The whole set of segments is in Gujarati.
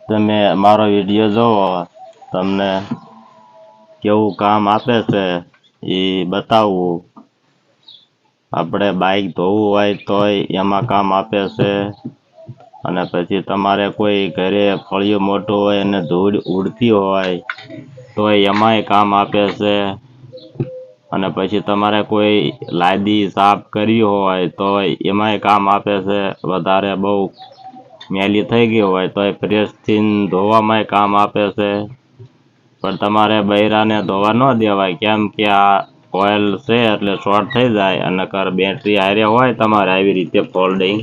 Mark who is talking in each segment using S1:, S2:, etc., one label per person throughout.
S1: તમે મારો વિડીયો જોવો, તમને કેવું કામ આપે છે એ બતાવવું. આપણે બાઇક ધોવું હોય તોય એમાં કામ આપે છે, અને પછી તમારે કોઈ ઘરે ફળિયું મોટું હોય અને ધૂળ ઉડતી હોય તો એમાંય કામ આપે છે. અને પછી તમારે કોઈ લાદી સાફ કરી હોય તો એમાંય કામ આપે છે. વધારે બહુ મેલી થઈ ગઈ હોય તો પ્રેસથી ધોવામાં કામ આપે છે. પણ તમારે બૈરાને ધોવા ન દેવાય, કેમ કે આ ઓઇલ છે એટલે શોર્ટ થઈ જાય, અને બેટરી હારે હોય તમારે આવી રીતે ફોલ્ડિંગ,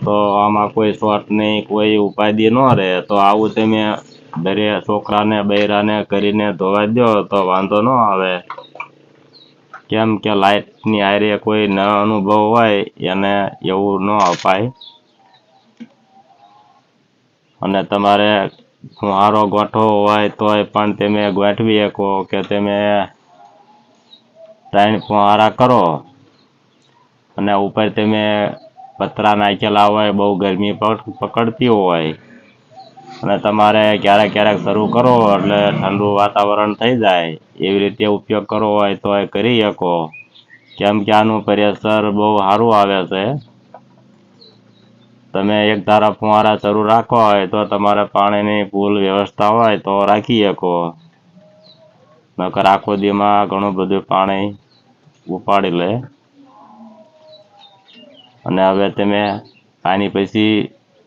S1: તો આમાં કોઈ શોર્ટ નહીં, કોઈ ઉપાધિ ન રહે. તો આવું તમે દરે છોકરાને બૈરાને કરીને ધોવા દો તો વાંધો ન આવે. કેમ કે લાઈટની હારે કોઈ ન અનુભવ હોય એને એવું ન અપાય. અને તમારે ફુહારો ગોઠવો હોય તોય પણ તમે ગોઠવી શકો, કે તમે 3 ફુહારા કરો અને ઉપર તમે પતરા નાખેલા હોય, બહુ ગરમી પકડતી હોય અને તમારે ક્યારેક શરૂ કરો એટલે ઠંડુ વાતાવરણ થઈ જાય, એવી રીતે ઉપયોગ કરવો હોય તો કરી શકો. કેમ કે આનું પ્રેશર બહુ સારું આવે છે. તમે એક ધારા ફુવારા શરૂ રાખવા હોય તો તમારે પાણીની ફૂલ વ્યવસ્થા હોય તો રાખી શકો. નકર આખો દીમાં ઘણું બધું પાણી ઉપાડી લે. અને હવે તમે આની પછી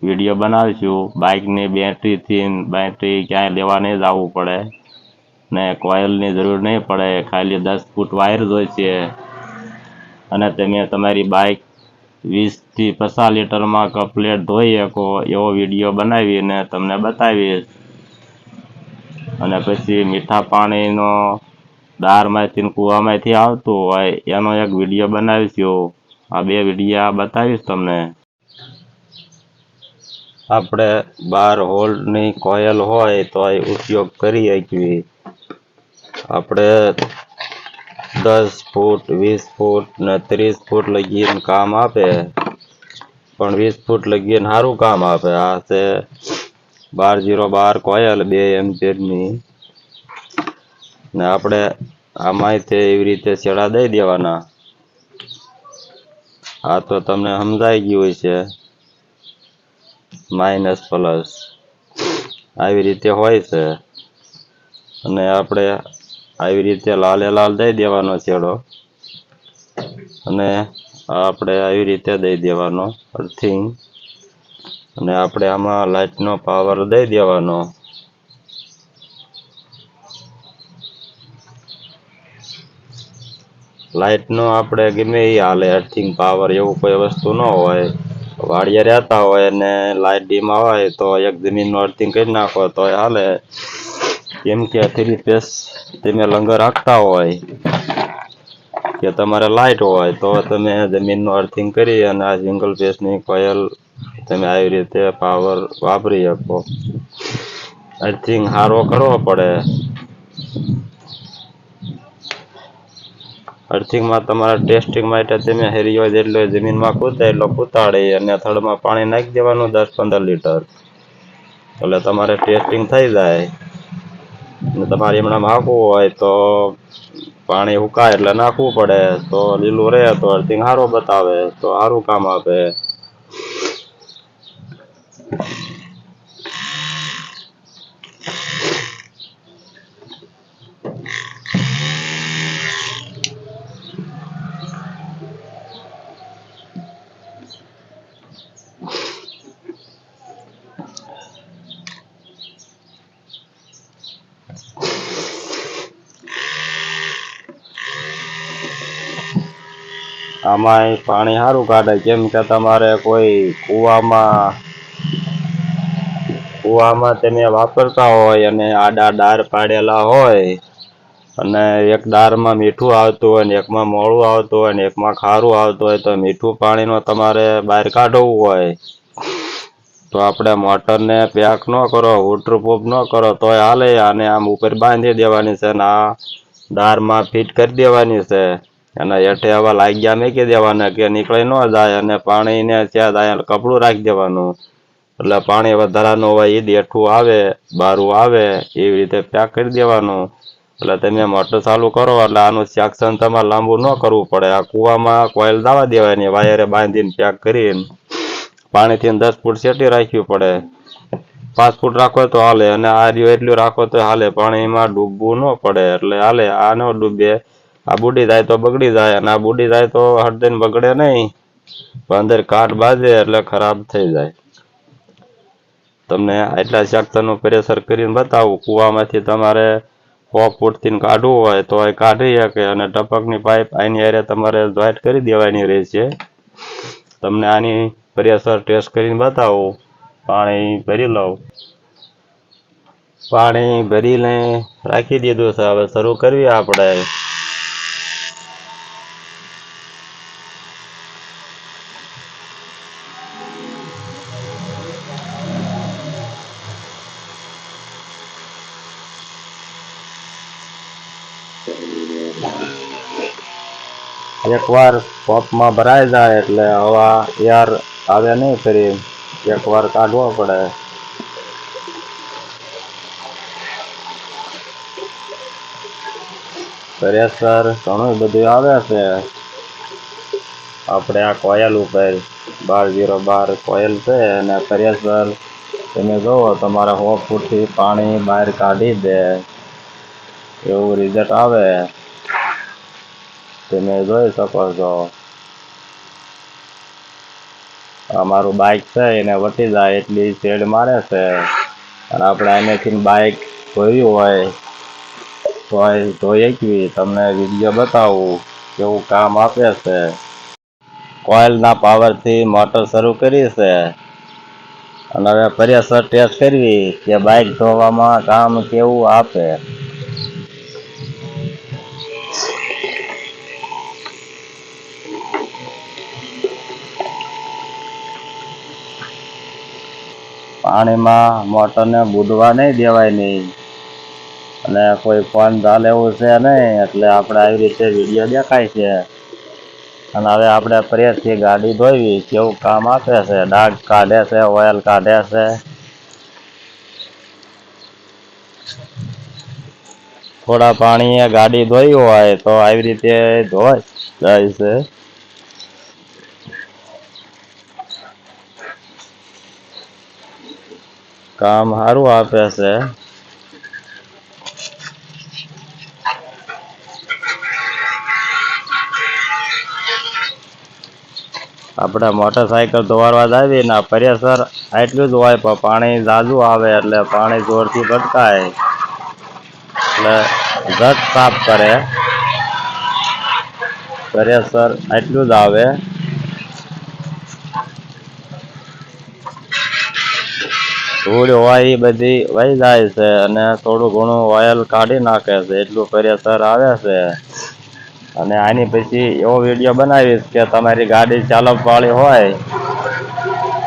S1: વિડીયો બનાવીશું. બાઇકની બેટરી ક્યાંય લેવા નહીં જવું પડે ને કોઇલની જરૂર નહીં પડે. ખાલી 10 ફૂટ વાયર જોઈશે અને તમે તમારી બાઇક 20 થી 50 લીટરમાં કમ્પ્લેટ ધોઈ શકો એવો વિડીયો બનાવીને તમને બતાવીશ. અને પછી મીઠા પાણીનો દારમાંથી કૂવામાંથી આવતું હોય એનો એક વિડીયો બનાવીશું. આ 2 વિડીયા બતાવીશ તમને. આપણે 12 વોલ્ટની કોઇલ હોય તો એ ઉપયોગ કરી શકીએ. આપણે 10 ફૂટ, 20 ફૂટ ને 30 ફૂટ લગીને કામ આપે, પણ 20 ફૂટ લગીને સારું કામ આપે. આ છે 12 કોઇલ 2 એમ્પિયરની, ને આપણે આમાંય એવી રીતે છેડા દઈ દેવાના. આ તો તમને સમજાઈ ગયું હશે. માઇનસ પ્લસ આવી રીતે હોય છે. અને આપણે આવી રીતે લાલે લાલ દઈ દેવાનો છેડો, અને આપણે આવી રીતે દઈ દેવાનો અર્થિંગ, અને આપણે આમાં લાઈટનો પાવર દઈ દેવાનો. લાઈટનો આપણે ગમે એ હાલે, અર્થિંગ પાવર એવું કોઈ વસ્તુ ન હોય. વાડિયા રહેતા હોય અને લાઇટ ડીમ હોય તો એક જમીનનું અર્થિંગ કરી નાખો તો હાલે. કેમ કે 3 ફેસ તમે લંગર હાંકતા હોય કે તમારે લાઇટ હોય તો તમે જમીનનું અર્થિંગ કરી અને આ સિંગલ ફેસની કોઇલ તમે આવી રીતે પાવર વાપરી શકો. અર્થિંગ સારો કરવો પડે. અર્થિંગમાં તમારા ટેસ્ટિંગ માટે તમે હેરિયો જેટલો જમીનમાં કૂદાય એટલો કૂદાડી અને થડમાં પાણી નાખી દેવાનું 10-15 લીટર, એટલે તમારે ટેસ્ટિંગ થઈ જાય. અને તમારે એમણામ હાંકવું હોય તો પાણી સુકાય એટલે નાખવું પડે. તો લીલું રહે તો અર્થિંગ સારો બતાવે, તો સારું કામ આપે. આમાંય પાણી સારું કાઢે. કેમ કે તમારે કોઈ કૂવામાં તમે વાપરતા હોય અને આડા ડાર પાડેલા હોય અને એક ડારમાં મીઠું આવતું હોય ને એકમાં મોળું આવતું હોય ને એકમાં ખારું આવતું હોય, તો મીઠું પાણીનો તમારે બહાર કાઢવું હોય તો આપણે મોટરને પેક ન કરો, વોટરપ્રૂફ ન કરો તોય હાલે. આને આમ ઉપર બાંધી દેવાની છે અને આ ડારમાં ફિટ કરી દેવાની છે. અને હેઠે હવા લાગ્યા મૂકી દેવાના કે નીકળી ન જાય. અને પાણીને ત્યાં કપડું રાખી દેવાનું. એટલે પાણી વધારાનું હોય એ દેઠું આવે બારું આવે એવી રીતે પેક કરી દેવાનું. એટલે તમે મોટર ચાલુ કરો એટલે આનું સેક્શન તમારે લાંબુ ન કરવું પડે. આ કૂવામાં કોઇલ દાવા દેવાની વાયરે બાંધીને પેક કરીને પાણીથી 10 ફૂટ સેટી રાખવી પડે. 5 ફૂટ રાખો તો હાલે અને આ રહ્યું એટલું રાખો તો હાલે. પાણીમાં ડૂબવું ન પડે એટલે હાલે. આ ન ડૂબે. આ બુડી જાય તો બગડી જાય અને આ બુડી જાય તો હળદઈને બગડે નહીં, પણ અંદર કાટ બાજે એટલે ખરાબ થઈ જાય. તમને આટલા સેક્શનનું પ્રેશર કરીને બતાવું. કૂવામાંથી તમારે 100 ફૂટથી કાઢવું હોય તો એ કાઢી શકે અને ટપકની પાઇપ આની હારે તમારે જોઈન્ટ કરી દેવાની રહેશે. તમને આની પ્રેશર ટેસ્ટ કરીને બતાવું. પાણી ભરી લઉં. પાણી ભરીને રાખી દીધું છે. હવે શરૂ કરવી આપણે. એકવાર પંપમાં ભરાઈ જાય એટલે હવા એર આવે નહીં, ફરી એકવાર કાઢવો પડે. પ્રેશર ઘણું બધું આવે છે. આપણે આ કોયલ ઉપર 12 કોયલ છે અને પ્રેશર તમે જુઓ તમારે 100 ફૂટથી પાણી બહાર કાઢી દે એવું રિઝલ્ટ આવે. તમે જોઈ શકો છો. અમારું બાઇક છે એને વટી જાય એટલી શેડ મારે છે અને આપણે અહીંયાથી બાઇક ધોયું હોય તો ધોઈ શકવી. તમને વિડીયો બતાવું કેવું કામ આપે છે. કોઇલના પાવરથી મોટર શરૂ કરી છે અને હવે પ્રેશર ટેસ્ટ કરવી કે બાઇક ધોવામાં કામ કેવું આપે. પાણીમાં મોટરને બુડવા નહીં દેવાની અને કોઈ ફોન ચાલે એવું છે નહીં એટલે આપણે આવી રીતે વિડીયો દેખાય છે. અને હવે આપણે પ્રેસથી ગાડી ધોવી કેવું કામ આપે છે. ડાઘ કાઢે છે, ઓઇલ કાઢે છે. થોડા પાણીએ ગાડી ધોઈ હોય તો આવી રીતે ધોઈ જાય છે. કામ સારું આપે છે. આપણે મોટરસાયકલ ધોવાડવા જ આવી ને પ્રેશર આટલું જ હોય પણ પાણી ઝાઝું આવે એટલે પાણી જોરથી ભટકાય એટલે ઝટ સાફ કરે. પ્રેશર આટલું જ આવે. ધૂળ હોય એ બધી વહી જાય છે અને થોડું ઘણું ઓઇલ કાઢી નાખે છે. એટલું પ્રેશર આવે છે. અને આની પછી એવો વિડીયો બનાવીશ કે તમારી ગાડી ચાલકવાળી હોય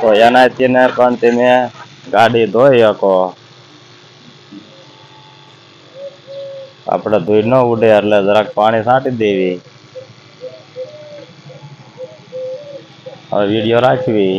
S1: તો એનાથી ને પણ તમે ગાડી ધોઈ શકો. આપણે ધૂળ ન ઉડે એટલે જરાક પાણી છાંટી દેવી. હવે વિડીયો રાખવી.